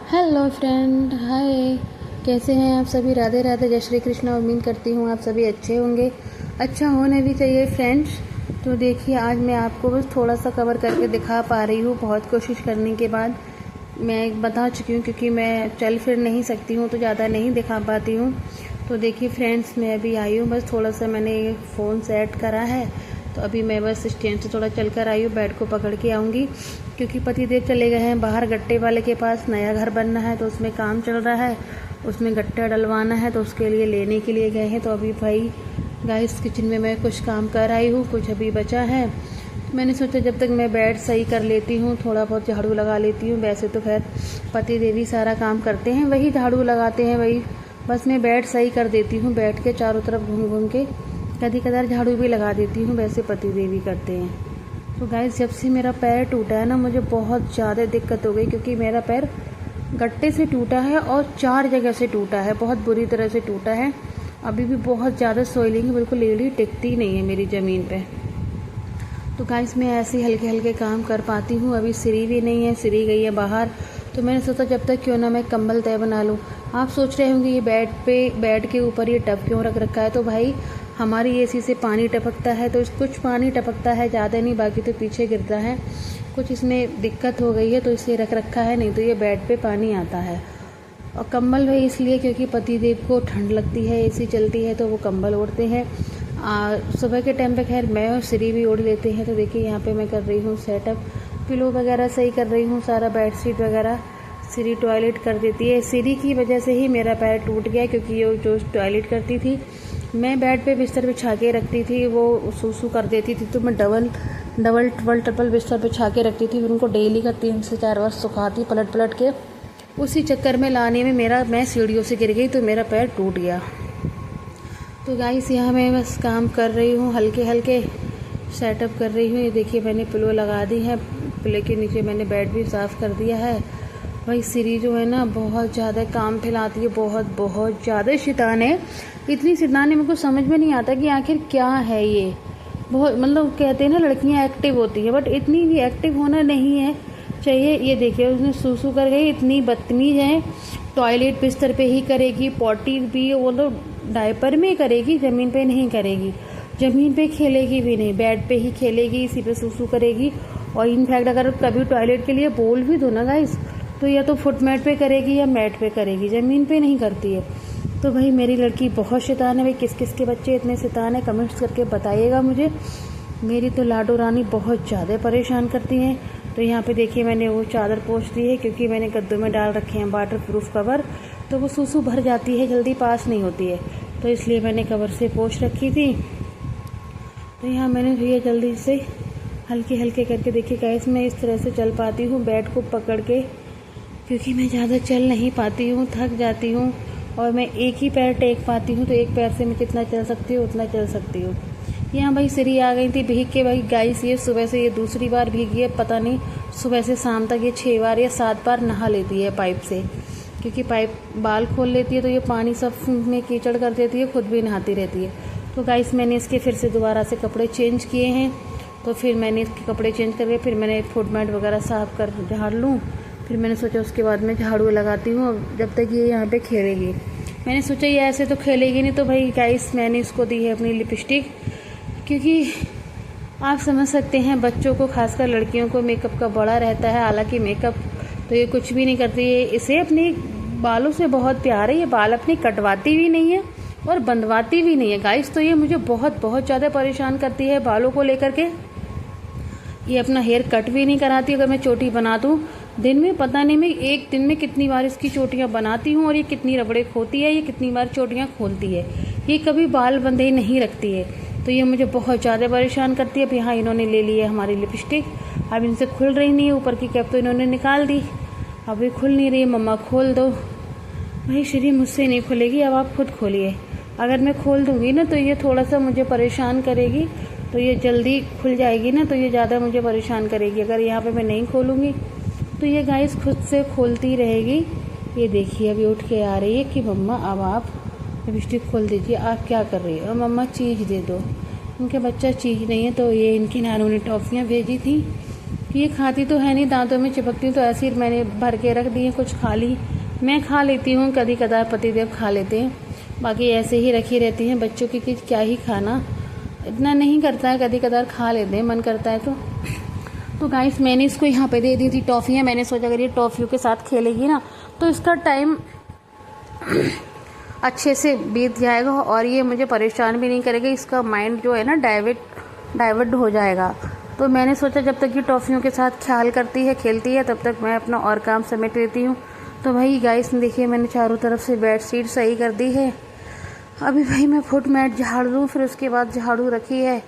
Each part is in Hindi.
हेलो फ्रेंड, हाय। कैसे हैं आप सभी? राधे राधे, जय श्री कृष्ण। उम्मीद करती हूँ आप सभी अच्छे होंगे। अच्छा होने भी चाहिए फ्रेंड्स। तो देखिए, आज मैं आपको बस थोड़ा सा कवर करके दिखा पा रही हूँ। बहुत कोशिश करने के बाद मैं बता चुकी हूँ, क्योंकि मैं चल फिर नहीं सकती हूँ तो ज़्यादा नहीं दिखा पाती हूँ। तो देखिए फ्रेंड्स, मैं अभी आई हूँ, बस थोड़ा सा मैंने फ़ोन सेट करा है। तो अभी मैं बस स्टैंड से थोड़ा चल कर आई हूँ, बेड को पकड़ के आऊँगी, क्योंकि पतिदेव चले गए हैं बाहर गट्टे वाले के पास। नया घर बनना है तो उसमें काम चल रहा है, उसमें गट्टा डलवाना है, तो उसके लिए लेने के लिए गए हैं। तो अभी भाई गाइस किचन में मैं कुछ काम कर आई हूँ, कुछ अभी बचा है। मैंने सोचा जब तक मैं बेड सही कर लेती हूँ, थोड़ा बहुत झाड़ू लगा लेती हूँ। वैसे तो खैर पतिदेव ही सारा काम करते हैं, वही झाड़ू लगाते हैं, वही बस मैं बेड सही कर देती हूँ। बेड के चारों तरफ घूम घूम के कभी कदार झाड़ू भी लगा देती हूँ, वैसे पतिदेव ही करते हैं। तो गाइस, जब से मेरा पैर टूटा है ना, मुझे बहुत ज़्यादा दिक्कत हो गई, क्योंकि मेरा पैर गट्टे से टूटा है और 4 जगह से टूटा है, बहुत बुरी तरह से टूटा है। अभी भी बहुत ज़्यादा सोइलिंग है, बिल्कुल एड़ी टिकती नहीं है मेरी ज़मीन पे। तो गाइस, मैं ऐसे हल्के हल्के काम कर पाती हूँ। अभी सिरी भी नहीं है, सिरी गई है बाहर। तो मैंने सोचा जब तक क्यों ना मैं कंबल तय बना लूँ। आप सोच रहे होंगे ये बेड के ऊपर ये टब क्यों रख रखा है? तो भाई हमारी एसी से पानी टपकता है, तो कुछ पानी टपकता है, ज़्यादा नहीं, बाकी तो पीछे गिरता है। कुछ इसमें दिक्कत हो गई है तो इसे रख रखा है, नहीं तो ये बेड पे पानी आता है। और कंबल भी इसलिए क्योंकि पतिदेव को ठंड लगती है, एसी चलती है तो वो कंबल ओढ़ते हैं। सुबह के टाइम पे खैर मैं और श्री भी ओढ़ लेते हैं। तो देखिए यहाँ पे मैं कर रही हूँ सेटअप, पिलो वगैरह सही कर रही हूँ, सारा बेडशीट वगैरह। श्री टॉयलेट कर देती है। श्री की वजह से ही मेरा पैर टूट गया, क्योंकि ये जो टॉयलेट करती थी, मैं बेड पे बिस्तर बिछा के रखती थी, वो सूसू कर देती थी, तो मैं डबल ट्रिपल बिस्तर बिछा के रखती थी। उनको डेली का 3 से 4 बार सुखाती पलट पलट के। उसी चक्कर में लाने में मैं सीढ़ियों से गिर गई, तो मेरा पैर टूट गया। तो गाइस, यहाँ मैं बस काम कर रही हूँ, हल्के हल्के सेटअप कर रही हूँ। ये देखिए मैंने पिलो लगा दी है, पिलो के नीचे मैंने बेड भी साफ़ कर दिया है। भाई श्री जो है ना, बहुत ज़्यादा काम फैलाती है, बहुत ज़्यादा शैतान है। इतनी शैतान है, मेरे को समझ में नहीं आता कि आखिर क्या है ये। बहुत मतलब कहते हैं ना लड़कियां एक्टिव होती है, बट इतनी भी एक्टिव होना नहीं है चाहिए। ये देखिए उसने सूसू कर गई, इतनी बदतमीज है। टॉयलेट बिस्तर पे ही करेगी, पॉटी भी वो तो डायपर में करेगी, ज़मीन पे नहीं करेगी। ज़मीन पे खेलेगी भी नहीं, बेड पे ही खेलेगी, इसी पे सूसू करेगी। और इनफैक्ट अगर कभी टॉयलेट के लिए बोल भी दो ना गाइस, तो या तो फुटमैट पे करेगी या मैट पे करेगी, ज़मीन पे नहीं करती है। तो भाई मेरी लड़की बहुत शैतान है। भाई किस किस के बच्चे इतने शैतान है, कमेंट्स करके बताइएगा मुझे। मेरी तो लाडो रानी बहुत ज़्यादा परेशान करती हैं। तो यहाँ पे देखिए मैंने वो चादर पोंछ दी है, क्योंकि मैंने गद्दों में डाल रखे हैं वाटर प्रूफ कवर, तो वो सूसू भर जाती है, जल्दी पास नहीं होती है, तो इसलिए मैंने कवर से पोंछ रखी थी। तो यहाँ मैंने भैया जल्दी से हल्के हल्के करके, देखिए गाइस मैं इस तरह से चल पाती हूँ बेड को पकड़ के, क्योंकि मैं ज़्यादा चल नहीं पाती हूँ, थक जाती हूँ। और मैं एक ही पैर टेक पाती हूँ, तो एक पैर से मैं जितना चल सकती हूँ उतना चल सकती हूँ। यहाँ भाई श्री आ गई थी भीग के। भाई गाइस, ये सुबह से ये दूसरी बार भीगी है, पता नहीं सुबह से शाम तक ये 6 बार या 7 बार नहा लेती है पाइप से, क्योंकि पाइप बाल खोल लेती है तो ये पानी सब में कीचड़ कर देती है, खुद भी नहाती रहती है। तो गाइस मैंने इसके फिर से दोबारा से कपड़े चेंज किए हैं। तो फिर मैंने इसके कपड़े चेंज करके फिर मैंने फुट मैट वगैरह साफ कर झाड़ लूँ। फिर मैंने सोचा उसके बाद मैं झाड़ू लगाती हूँ, जब तक ये यहाँ पे खेलेगी। मैंने सोचा ये ऐसे तो खेलेगी नहीं, तो भाई गाइस मैंने इसको दी है अपनी लिपस्टिक, क्योंकि आप समझ सकते हैं बच्चों को, खासकर लड़कियों को मेकअप का बड़ा रहता है। हालांकि मेकअप तो ये कुछ भी नहीं करती है, इसे अपने बालों से बहुत प्यार है। ये बाल अपनी कटवाती भी नहीं है और बंधवाती भी नहीं है गाइस। तो ये मुझे बहुत ज़्यादा परेशान करती है बालों को लेकर के। ये अपना हेयर कट भी नहीं कराती। अगर मैं चोटी बना दूँ दिन में, पता नहीं मैं एक दिन में कितनी बार इसकी चोटियाँ बनाती हूँ, और ये कितनी रबड़े खोती है, ये कितनी बार चोटियाँ खोलती है। ये कभी बाल बंधे नहीं रखती है, तो ये मुझे बहुत ज़्यादा परेशान करती है। अब यहाँ इन्होंने ले ली है हमारी लिपस्टिक, अब इनसे खुल रही नहीं है। ऊपर की कैप तो इन्होंने निकाल दी, अब ये खुल नहीं रही है। मम्मा खोल दो। भाई श्री मुझसे नहीं खुलेगी, अब आप खुद खोलिए। अगर मैं खोल दूँगी ना तो ये थोड़ा सा मुझे परेशान करेगी, तो ये जल्दी खुल जाएगी ना, तो ये ज़्यादा मुझे परेशान करेगी। अगर यहाँ पे मैं नहीं खोलूँगी तो ये गाइस खुद से खोलती रहेगी। ये देखिए अभी उठ के आ रही है कि मम्मा अब आप लिपस्टिक खोल दीजिए। आप क्या कर रही हो? मम्मा चीज़ दे दो। उनके बच्चा चीज़ नहीं है, तो ये इनकी नानू ने टॉफ़ियाँ भेजी थी, कि ये खाती तो है नहीं, दांतों में चिपकती, तो ऐसे ही मैंने भर के रख दी है। कुछ खा ली, मैं खा लेती हूँ, कभी कदार पतिदेव खा लेते हैं, बाकी ऐसे ही रखी रहती हैं। बच्चों की क्या ही खाना, इतना नहीं करता है, कभी कदार खा लेते हैं, मन करता है तो गाइस मैंने इसको यहाँ पे दे दी थी टॉफ़ियाँ। मैंने सोचा अगर ये टॉफ़ियों के साथ खेलेगी ना तो इसका टाइम अच्छे से बीत जाएगा और ये मुझे परेशान भी नहीं करेगा। इसका माइंड जो है ना डाइवर्ट हो जाएगा। तो मैंने सोचा जब तक ये टॉफ़ियों के साथ ख्याल करती है, खेलती है, तब तक मैं अपना और काम समेट लेती हूँ। तो भाई गाइस देखिए मैंने चारों तरफ से बेड शीट सही कर दी है। अभी भाई मैं फुट मैट झाड़ दूँ, फिर उसके बाद झाड़ू रखी है।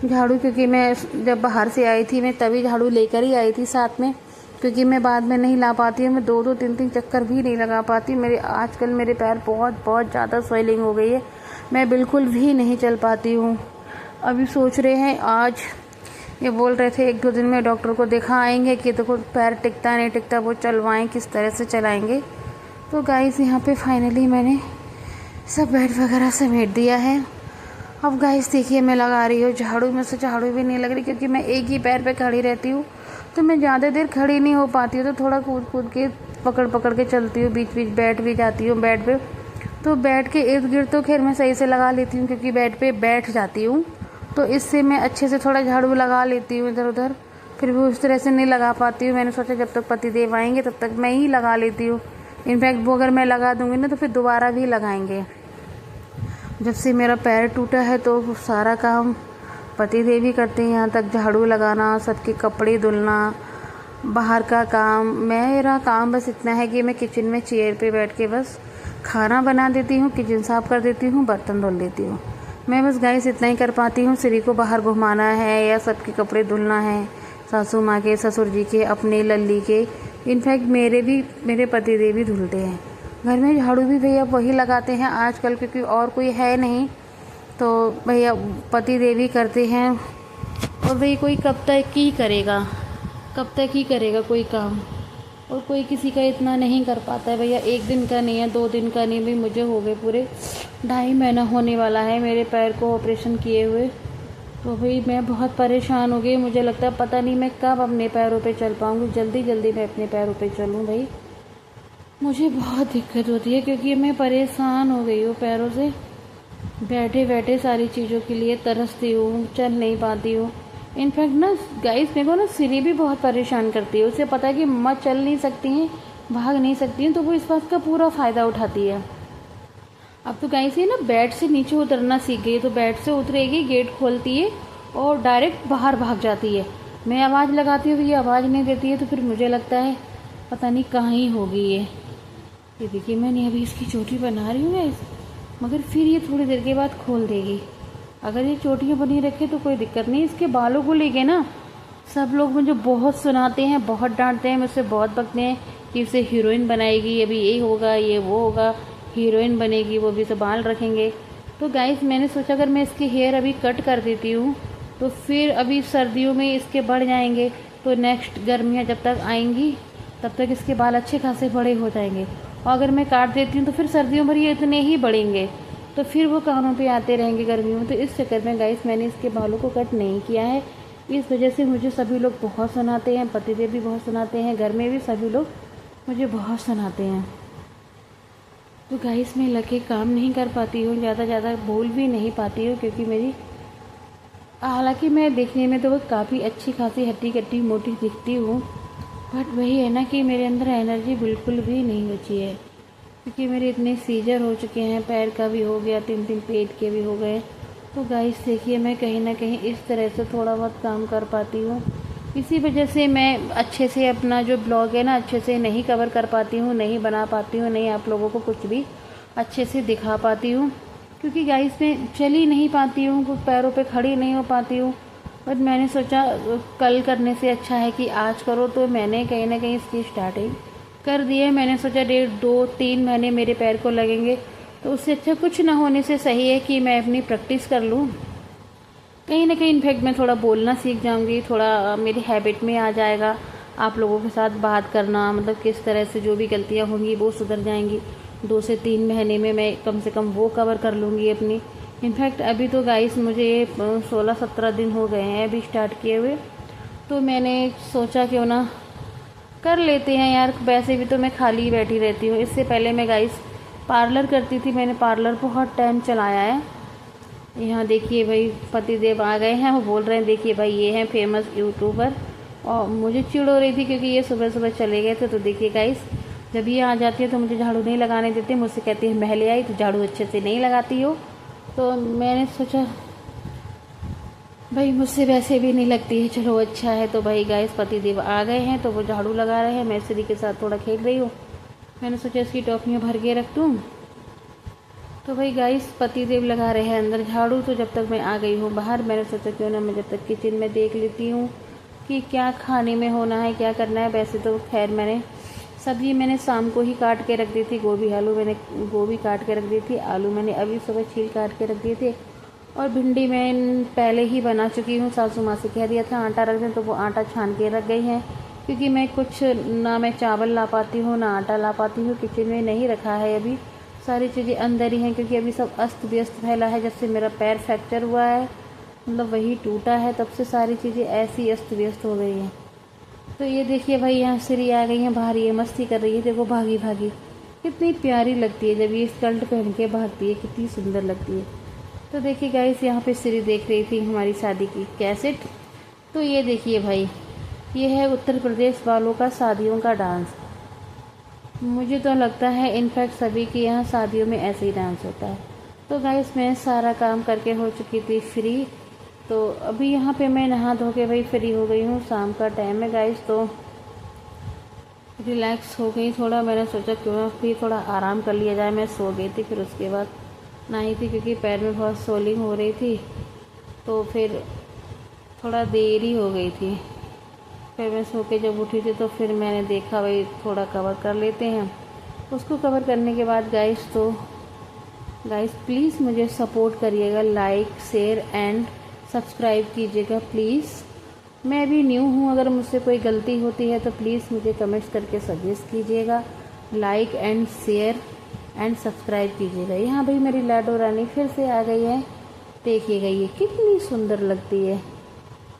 झाड़ू क्योंकि मैं जब बाहर से आई थी मैं तभी झाड़ू लेकर ही आई थी साथ में, क्योंकि मैं बाद में नहीं ला पाती हूँ। मैं 2-2 3-3 चक्कर भी नहीं लगा पाती। आजकल मेरे पैर बहुत ज़्यादा स्वेलिंग हो गई है, मैं बिल्कुल भी नहीं चल पाती हूँ। अभी सोच रहे हैं, आज ये बोल रहे थे 1-2 दिन में डॉक्टर को दिखा आएंगे कि देखो पैर टिकता नहीं टिकता, वो चलवाएं, किस तरह से चलाएंगे। तो गाइस यहाँ पे फाइनली मैंने सब बेड वगैरह समेट दिया है। अब गाइस देखिए मैं लगा रही हूँ झाड़ू। में से झाड़ू भी नहीं लग रही क्योंकि मैं एक ही पैर पे खड़ी रहती हूँ, तो मैं ज़्यादा देर खड़ी नहीं हो पाती हूँ। तो थोड़ा कूद के पकड़ के चलती हूँ, बीच बीच बैठ भी जाती हूँ बेड पे। तो बेड के इर्द गिर्द तो खैर मैं सही से लगा लेती हूँ क्योंकि बेड पे बैठ जाती हूँ, तो इससे मैं अच्छे से थोड़ा झाड़ू लगा लेती हूँ इधर उधर। फिर भी उस तरह से नहीं लगा पाती हूँ। मैंने सोचा जब तक पतिदेव आएंगे तब तक मैं ही लगा लेती हूँ। इनफैक्ट वो अगर मैं लगा दूँगी ना तो फिर दोबारा भी लगाएंगे। जब से मेरा पैर टूटा है तो सारा काम पतिदेव ही करते हैं, यहाँ तक झाड़ू लगाना, सबके कपड़े धुलना, बाहर का काम। मेरा काम बस इतना है कि मैं किचन में चेयर पे बैठ के बस खाना बना देती हूँ, किचन साफ़ कर देती हूँ, बर्तन धुल देती हूँ। मैं बस गाइस इतना ही कर पाती हूँ। श्री को बाहर घुमाना है या सबके कपड़े धुलना है, सासू माँ के, ससुर जी के, अपने, लल्ली के। इनफैक्ट मेरे पतिदेव भी धुलते हैं। घर में झाड़ू भी भैया वही लगाते हैं आजकल, क्योंकि और कोई है नहीं, तो भैया पतिदेव ही करते हैं। और भाई कोई कब तक ही करेगा कोई काम, और कोई किसी का इतना नहीं कर पाता है भैया। 1 दिन का नहीं है, 2 दिन का नहीं, भी मुझे हो गए पूरे 2.5 महीना होने वाला है मेरे पैर को ऑपरेशन किए हुए। तो भाई मैं बहुत परेशान हो गई। मुझे लगता है पता नहीं मैं कब अपने पैरों पे चल पाऊँगी। जल्दी मैं अपने पैरों पे चलूँ भाई, मुझे बहुत दिक्कत होती है क्योंकि मैं परेशान हो गई हूँ पैरों से। बैठे बैठे सारी चीज़ों के लिए तरसती हूँ, चल नहीं पाती हूँ। इनफैक्ट ना गाइस मेरे को ना सिरी भी बहुत परेशान करती है। उसे पता है कि मम्मा चल नहीं सकती हैं, भाग नहीं सकती हैं, तो वो इस बात का पूरा फ़ायदा उठाती है। अब तो गाइस ये ना बेड से नीचे उतरना सीख गई, तो बेड से उतरेगी, गेट खोलती है और डायरेक्ट बाहर भाग जाती है। मैं आवाज़ लगाती हूँ, ये आवाज़ नहीं देती है, तो फिर मुझे लगता है पता नहीं कहाँ ही होगी ये देखिए मैंने अभी इसकी चोटी बना रही हूँ गाइस, मगर फिर ये थोड़ी देर के बाद खोल देगी। अगर ये चोटियाँ बनी रखे तो कोई दिक्कत नहीं। इसके बालों को लेके ना सब लोग मुझे बहुत सुनाते हैं, बहुत डांटते हैं, मुझसे बहुत बकते हैं कि इसे हीरोइन बनाएगी, अभी ये होगा, ये वो होगा, हीरोइन बनेगी, वो भी तो बाल रखेंगे। तो गाइस मैंने सोचा अगर मैं इसके हेयर अभी कट कर देती हूँ तो फिर अभी सर्दियों में इसके बढ़ जाएंगे, तो नेक्स्ट गर्मियाँ जब तक आएंगी तब तक इसके बाल अच्छे खासे बड़े हो जाएंगे। और अगर मैं काट देती हूँ तो फिर सर्दियों भर ये इतने ही बढ़ेंगे, तो फिर वो कानों पे आते रहेंगे गर्मियों में। तो इस चक्कर में गाइस मैंने इसके बालों को कट नहीं किया है। इस वजह से मुझे सभी लोग बहुत सुनाते हैं, पतिदेव भी बहुत सुनाते हैं, घर में भी सभी लोग मुझे बहुत सुनाते हैं। तो गाइस मैं लगे काम नहीं कर पाती हूँ, ज़्यादा बोल भी नहीं पाती हूँ, क्योंकि मेरी हालांकि मैं देखने में तो वो काफ़ी अच्छी खासी हट्टी कट्टी मोटी दिखती हूँ, बट वही है ना कि मेरे अंदर एनर्जी बिल्कुल भी नहीं बची है, क्योंकि मेरे इतने सीजर हो चुके हैं, पैर का भी हो गया, 3 पेट के भी हो गए। तो गाइस देखिए मैं कहीं ना कहीं इस तरह से थोड़ा बहुत काम कर पाती हूँ। इसी वजह से मैं अच्छे से अपना जो ब्लॉग है ना अच्छे से नहीं कवर कर पाती हूँ, नहीं बना पाती हूँ, नहीं आप लोगों को कुछ भी अच्छे से दिखा पाती हूँ, क्योंकि गाइस मैं चल ही नहीं पाती हूँ, कुछ पैरों पे खड़ी नहीं हो पाती हूँ। बट मैंने सोचा कल करने से अच्छा है कि आज करो, तो मैंने कहीं ना कहीं इसकी स्टार्टिंग कर दी है। मैंने सोचा 1.5-2-3 महीने मेरे पैर को लगेंगे, तो उससे अच्छा कुछ ना होने से सही है कि मैं अपनी प्रैक्टिस कर लूँ। कहीं ना कहीं इनफैक्ट मैं थोड़ा बोलना सीख जाऊंगी, थोड़ा मेरी हैबिट में आ जाएगा आप लोगों के साथ बात करना, मतलब किस तरह से जो भी गलतियां होंगी वो सुधर जाएंगी। 2 से 3 महीने में मैं कम से कम वो कवर कर लूँगी अपनी। इनफैक्ट अभी तो गाइस मुझे 16-17 दिन हो गए हैं अभी स्टार्ट किए हुए, तो मैंने सोचा क्यों ना कर लेते हैं यार, वैसे भी तो मैं खाली ही बैठी रहती हूँ। इससे पहले मैं गाइस पार्लर करती थी, मैंने पार्लर बहुत टाइम चलाया है। यहाँ देखिए भाई पतिदेव आ गए हैं, वो बोल रहे हैं देखिए भाई ये हैं फेमस यूट्यूबर। और मुझे चिढ़ हो रही थी क्योंकि ये सुबह सुबह चले गए थे। तो देखिए गाइस जब ये आ जाती है तो मुझे झाड़ू नहीं लगाने देते, मुझसे कहती है महले आई तो झाड़ू अच्छे से नहीं लगाती हो। तो मैंने सोचा भाई मुझसे वैसे भी नहीं लगती है, चलो अच्छा है। तो भाई गाइस पतिदेव आ गए हैं तो वो झाड़ू लगा रहे हैं, मैं श्री के साथ थोड़ा खेल रही हूँ। मैंने सोचा इसकी टॉफियाँ भर के रख दूँ। तो भाई गाइस पतिदेव लगा रहे हैं अंदर झाड़ू, तो जब तक मैं आ गई हूँ बाहर, मैंने सोचा क्यों ना मैं जब तक किचन में देख लेती हूँ कि क्या खाने में होना है, क्या करना है। वैसे तो खैर मैंने सब्ज़ी मैंने शाम को ही काट के रख दी थी, गोभी काट के रख दी थी, आलू मैंने अभी सुबह छील काट के रख दिए थे, और भिंडी मैं पहले ही बना चुकी हूँ। सासू माँ से कह दिया था आटा रख दें तो वो आटा छान के रख गई हैं, क्योंकि मैं कुछ ना मैं चावल ला पाती हूँ ना आटा ला पाती हूँ। किचन में नहीं रखा है अभी, सारी चीज़ें अंदर ही हैं, क्योंकि अभी सब अस्त व्यस्त फैला है। जब से मेरा पैर फ्रैक्चर हुआ है, मतलब वही टूटा है, तब से सारी चीज़ें ऐसी अस्त व्यस्त हो गई हैं। तो ये देखिए भाई यहाँ श्री आ गई हैं बाहर, ये मस्ती कर रही है, देखो भागी भागी कितनी प्यारी लगती है जब ये स्कर्ट पहन के भागती है, कितनी सुंदर लगती है। तो देखिए गाइस यहाँ पे श्री देख रही थी हमारी शादी की कैसेट। तो ये देखिए भाई ये है उत्तर प्रदेश वालों का शादियों का डांस। मुझे तो लगता है इनफैक्ट सभी के यहाँ शादियों में ऐसे ही डांस होता है। तो गाइस मैं सारा काम करके हो चुकी थी फ्री, तो अभी यहाँ पे मैं नहा धो के भाई फ्री हो गई हूँ। शाम का टाइम है गाइस, तो रिलैक्स हो गई थोड़ा। मैंने सोचा क्यों ना फिर थोड़ा आराम कर लिया जाए। मैं सो गई थी, फिर उसके बाद नहाई थी क्योंकि पैर में बहुत सोलिंग हो रही थी, तो फिर थोड़ा देर ही हो गई थी। फिर मैं सो के जब उठी थी तो फिर मैंने देखा भाई थोड़ा कवर कर लेते हैं। उसको कवर करने के बाद गाइस प्लीज़ मुझे सपोर्ट करिएगा, लाइक शेयर एंड सब्सक्राइब कीजिएगा प्लीज़। मैं भी न्यू हूँ, अगर मुझसे कोई गलती होती है तो प्लीज़ मुझे कमेंट्स करके सजेस्ट कीजिएगा, like and share and subscribe कीजिएगा। यहाँ भाई मेरी लाडो रानी फिर से आ गई है, देखिएगा ये कितनी सुंदर लगती है।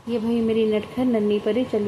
ये भाई मेरी नटखट नन्ही परी। चलिए